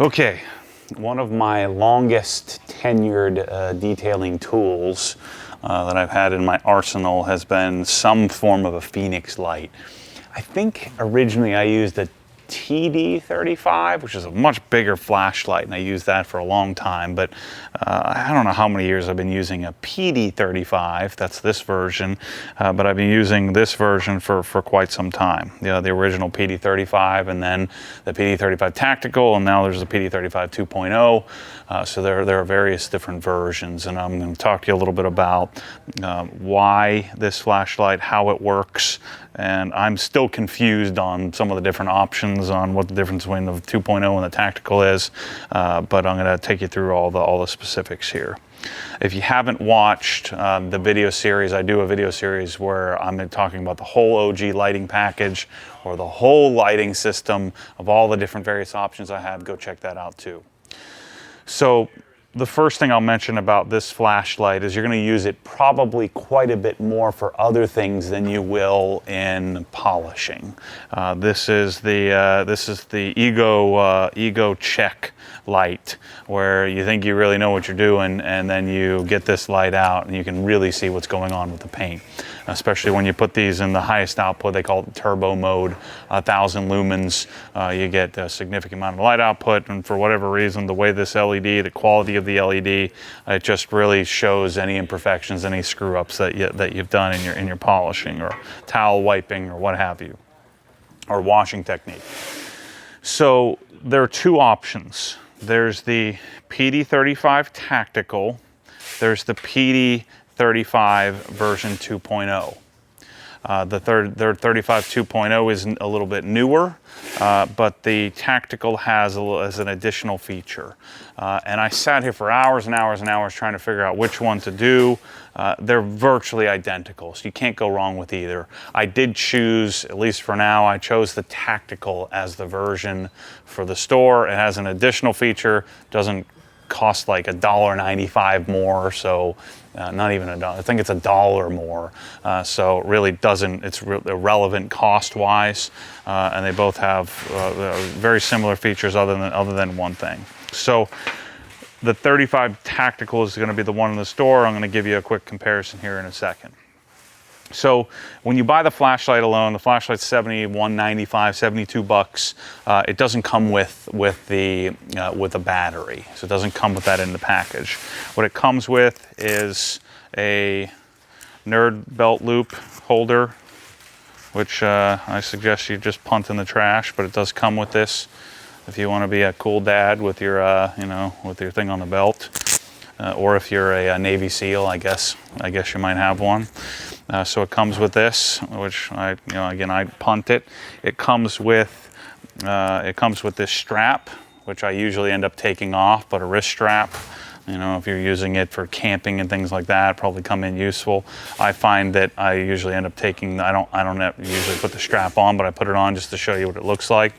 Okay, one of my longest tenured detailing tools that I've had in my arsenal has been some form of a Fenix light. I think originally I used a TD35, which is a much bigger flashlight, and I used that for a long time, but I don't know how many years I've been using a PD35, that's this version, but I've been using this version for quite some time. You know, the original PD35 and then the PD35 Tactical, and now there's the PD35 2.0, so there are various different versions, and I'm going to talk to you a little bit about why this flashlight, how it works, and I'm still confused on some of the different options on what the difference between the 2.0 and the Tactical is, but I'm going to take you through all the specifics here. If you haven't watched the video series, I do a video series where I'm talking about the whole OG lighting package or the whole lighting system of all the different various options I have. Go check that out too. So the first thing I'll mention about this flashlight is you're going to use it probably quite a bit more for other things than you will in polishing. This is the ego check light, where you think you really know what you're doing, and then you get this light out and you can really see what's going on with the paint. Especially when you put these in the highest output, they call it turbo mode, 1,000 lumens, you get a significant amount of light output, and for whatever reason, the way this LED, the quality of the LED, it just really shows any imperfections, any screw ups that you've done in your polishing or towel wiping or what have you, or washing technique. So there are two options. There's the PD35 Tactical, there's the PD35 version 2.0. Their 35 2.0 is a little bit newer, but the Tactical has an additional feature. And I sat here for hours and hours and hours trying to figure out which one to do. They're virtually identical, so you can't go wrong with either. I did choose, at least for now, I chose the Tactical as the version for the store. It has an additional feature, doesn't cost like $1.95 more, so not even $1. I think it's $1 more, so it really doesn't. It's irrelevant cost-wise, and they both have very similar features, other than one thing. So the 35 Tactical is going to be the one in the store. I'm going to give you a quick comparison here in a second. So when you buy the flashlight alone, the flashlight's $71.95, $72. It doesn't come with a battery, so it doesn't come with that in the package. What it comes with is a nerd belt loop holder, which I suggest you just punt in the trash, but it does come with this if you want to be a cool dad with your with your thing on the belt. Or if you're a Navy SEAL, I guess you might have one. So it comes with this, which I punt it. It comes with this strap, which I usually end up taking off, but a wrist strap. You know, if you're using it for camping and things like that, probably come in useful. I find that I usually end up taking. I don't usually put the strap on, but I put it on just to show you what it looks like.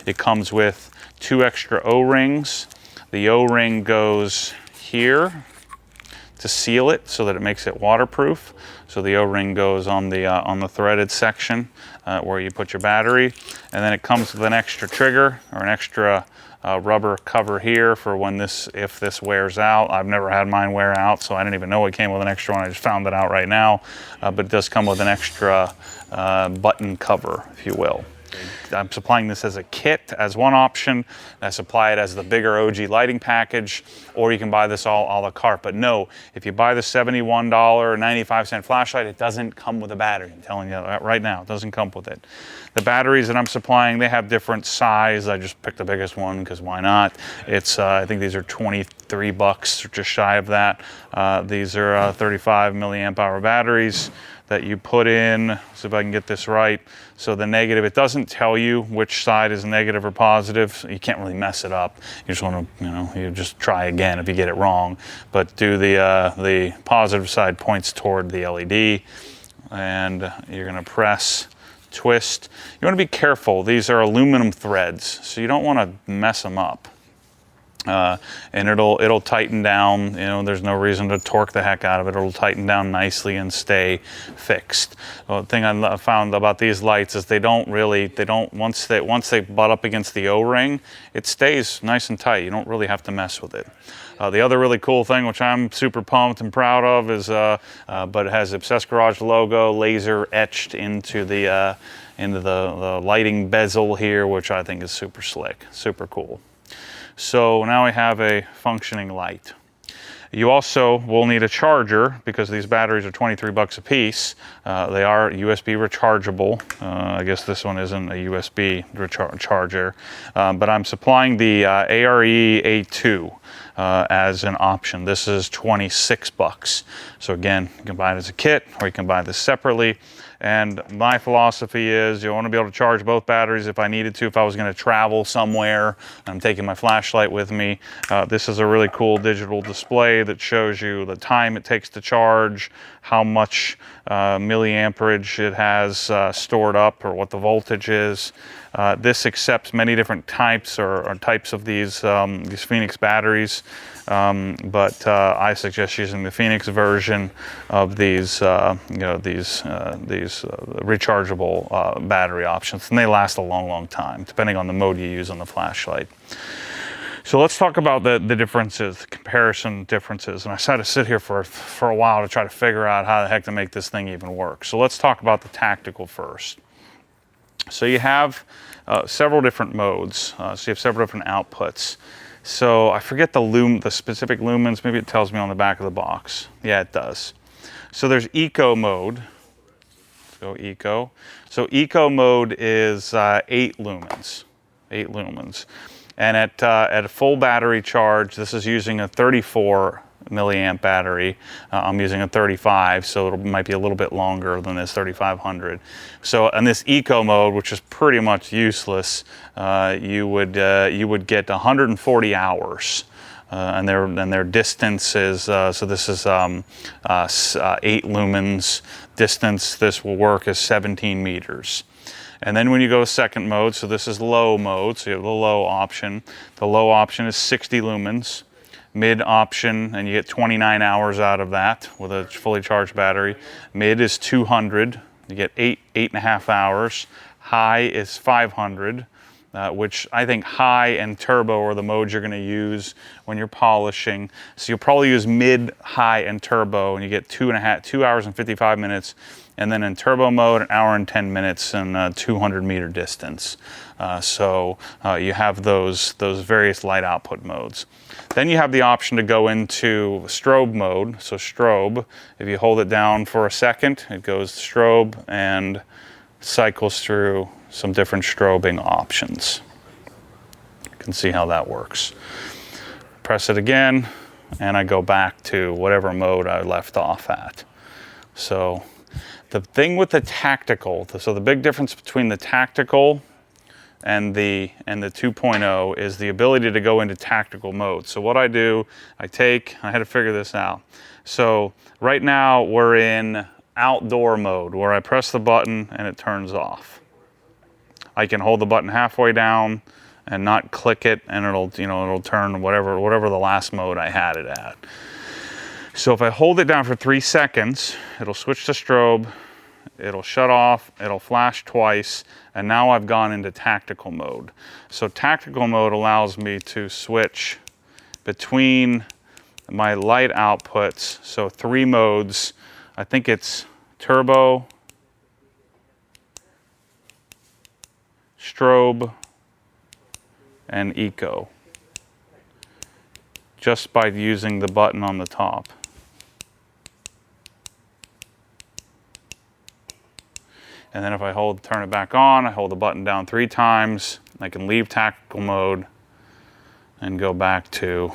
It comes with 2 extra O-rings. The O-ring goes here to seal it so that it makes it waterproof. So the O-ring goes on the threaded section where you put your battery, and then it comes with an extra trigger or an extra rubber cover here for if this wears out. I've never had mine wear out, so I didn't even know it came with an extra one. I just found it out right now, but it does come with an extra button cover, if you will. I'm supplying this as a kit as one option. I supply it as the bigger OG lighting package, or you can buy this all a la carte. But no, if you buy the $71.95 flashlight, it doesn't come with a battery. I'm telling you that right now, it doesn't come with it. The batteries that I'm supplying, they have different size. I just picked the biggest one because why not? It's I think these are $23 or just shy of that. These are 35 milliamp hour batteries that you put in. See if I can get this right. So the negative, it doesn't tell you which side is negative or positive. So you can't really mess it up. You just want to, you just try again if you get it wrong. But do the positive side points toward the LED, and you're going to press, twist. You want to be careful. These are aluminum threads, so you don't want to mess them up. And it'll tighten down. You know, there's no reason to torque the heck out of it. It'll tighten down nicely and stay fixed. The thing I found about these lights is once they butt up against the O-ring, it stays nice and tight. You don't really have to mess with it. The other really cool thing, which I'm super pumped and proud of, is but it has the Obsessed Garage logo laser etched into the lighting bezel here, which I think is super slick, super cool. So now we have a functioning light. You also will need a charger because these batteries are 23 bucks a piece. They are USB rechargeable. I guess this one isn't a USB charger, but I'm supplying the ARE A2 as an option. This is 26 bucks. So again, you can buy it as a kit or you can buy this separately. And my philosophy is you want to be able to charge both batteries if I needed to, if I was going to travel somewhere. I'm taking my flashlight with me. This is a really cool digital display that shows you the time it takes to charge, how much milliamperage it has stored up, or what the voltage is. This accepts many different types or types of these Fenix batteries, but I suggest using the Fenix version of these rechargeable battery options, and they last a long time, depending on the mode you use on the flashlight. So let's talk about the differences, the comparison differences. And I had to sit here for a while to try to figure out how the heck to make this thing even work. So let's talk about the Tactical first. So you have several different modes. So you have several different outputs. So I forget the specific lumens. Maybe it tells me on the back of the box. Yeah, it does. So there's Eco mode. Let's go Eco. So Eco mode is 8 lumens. 8 lumens. And at a full battery charge, this is using a 34 milliamp battery. I'm using a 35, so it might be a little bit longer than this 3500. So in this Eco mode, which is pretty much useless, you would get 140 hours. And their distance is, so this is 8 lumens. Distance this will work as 17 meters. And then when you go to second mode, so this is low mode, so you have the low option. The low option is 60 lumens. Mid option, and you get 29 hours out of that with a fully charged battery. Mid is 200, you get 8.5 hours. High is 500, which I think high and turbo are the modes you're gonna use when you're polishing. So you'll probably use mid, high, and turbo, and you get 2 hours and 55 minutes. And then in turbo mode, 1 hour and 10 minutes and 200 meter distance. So you have those various light output modes. Then you have the option to go into strobe mode. So strobe, if you hold it down for a second, it goes to strobe and cycles through some different strobing options. You can see how that works. Press it again, and I go back to whatever mode I left off at. So the thing with the Tactical, so the big difference between the Tactical and the 2.0 is the ability to go into tactical mode. So what I do, I had to figure this out. So right now we're in outdoor mode where I press the button and it turns off. I can hold the button halfway down and not click it, and it'll turn whatever the last mode I had it at. So if I hold it down for 3 seconds, it'll switch to strobe, it'll shut off, it'll flash twice, and now I've gone into tactical mode. So tactical mode allows me to switch between my light outputs. So 3 modes. I think it's turbo, strobe, and eco, just by using the button on the top. And then if I turn it back on, I hold the button down 3 times, I can leave tactical mode and go back to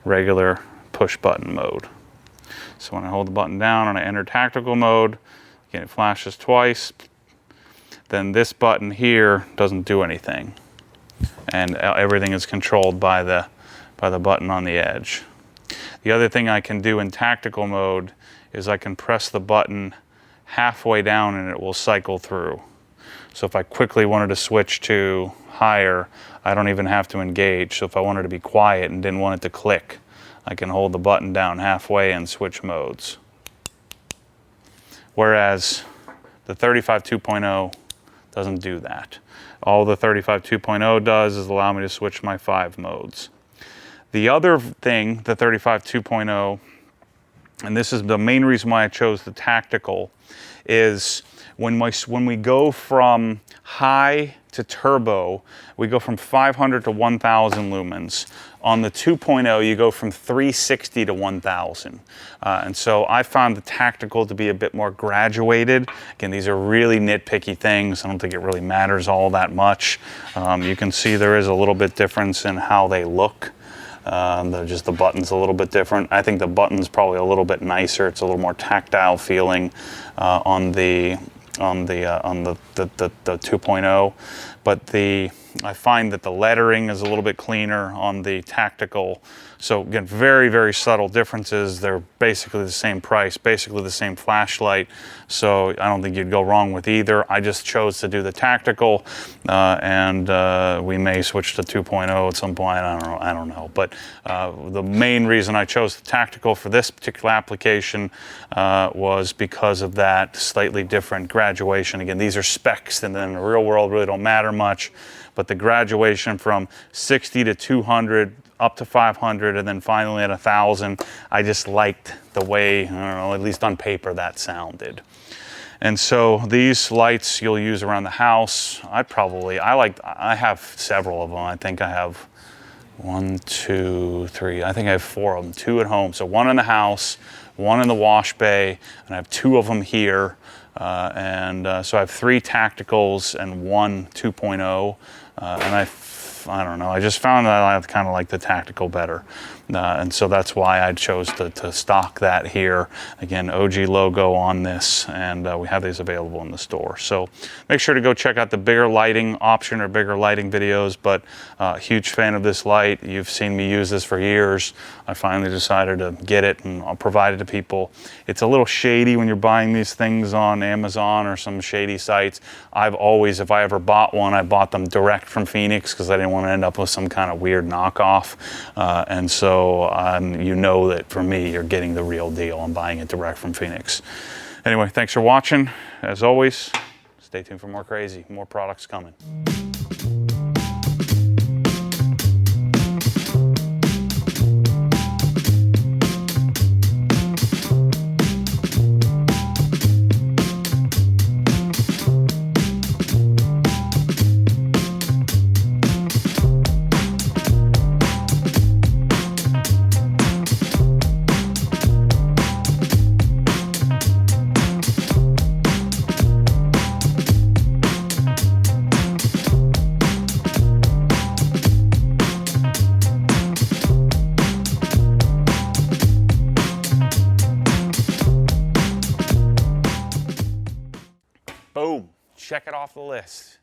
regular push button mode. So when I hold the button down and I enter tactical mode, again, it flashes twice, then this button here doesn't do anything. And everything is controlled by the button on the edge. The other thing I can do in tactical mode is I can press the button halfway down and it will cycle through. So if I quickly wanted to switch to higher, I don't even have to engage. So if I wanted to be quiet and didn't want it to click, I can hold the button down halfway and switch modes. Whereas the 35 2.0 doesn't do that. All the 35 2.0 does is allow me to switch my 5 modes. The other thing, the 35 2.0, and this is the main reason why I chose the Tactical, is when we go from high to turbo, we go from 500 to 1000 lumens. On the 2.0, you go from 360 to 1000. And so I found the Tactical to be a bit more graduated. Again, these are really nitpicky things. I don't think it really matters all that much. You can see there is a little bit difference in how they look. Just the button's a little bit different. I think the button's probably a little bit nicer. It's a little more tactile feeling on the 2.0, but I find that the lettering is a little bit cleaner on the Tactical. So again, very, very subtle differences. They're basically the same price, basically the same flashlight. So I don't think you'd go wrong with either. I just chose to do the Tactical, and we may switch to 2.0 at some point. I don't know. But the main reason I chose the Tactical for this particular application was because of that slightly different graduation. Again, these are specs, and in the real world really don't matter much. But the graduation from 60 to 200 up to 500 and then finally at 1000, I just liked the way, I don't know, at least on paper that sounded. And so these lights you'll use around the house. I have several of them. I think I have 1, 2, 3, I think I have 4 of them, 2 at home. So 1 in the house, 1 in the wash bay, and I have 2 of them here. So I have 3 Tacticals and 1 2.0, and I don't know, I just found that I kind of like the Tactical better. And so that's why I chose to stock that here. Again, OG logo on this, and we have these available in the store. So make sure to go check out the bigger lighting option or bigger lighting videos, but huge fan of this light. You've seen me use this for years. I finally decided to get it and I'll provide it to people. It's a little shady when you're buying these things on Amazon or some shady sites. I've always, if I ever bought one, I bought them direct from Fenix because I didn't want to end up with some kind of weird knockoff. And so you know that for me, you're getting the real deal. I'm buying it direct from Fenix. Anyway, thanks for watching. As always, stay tuned for more crazy, more products coming. Boom, check it off the list.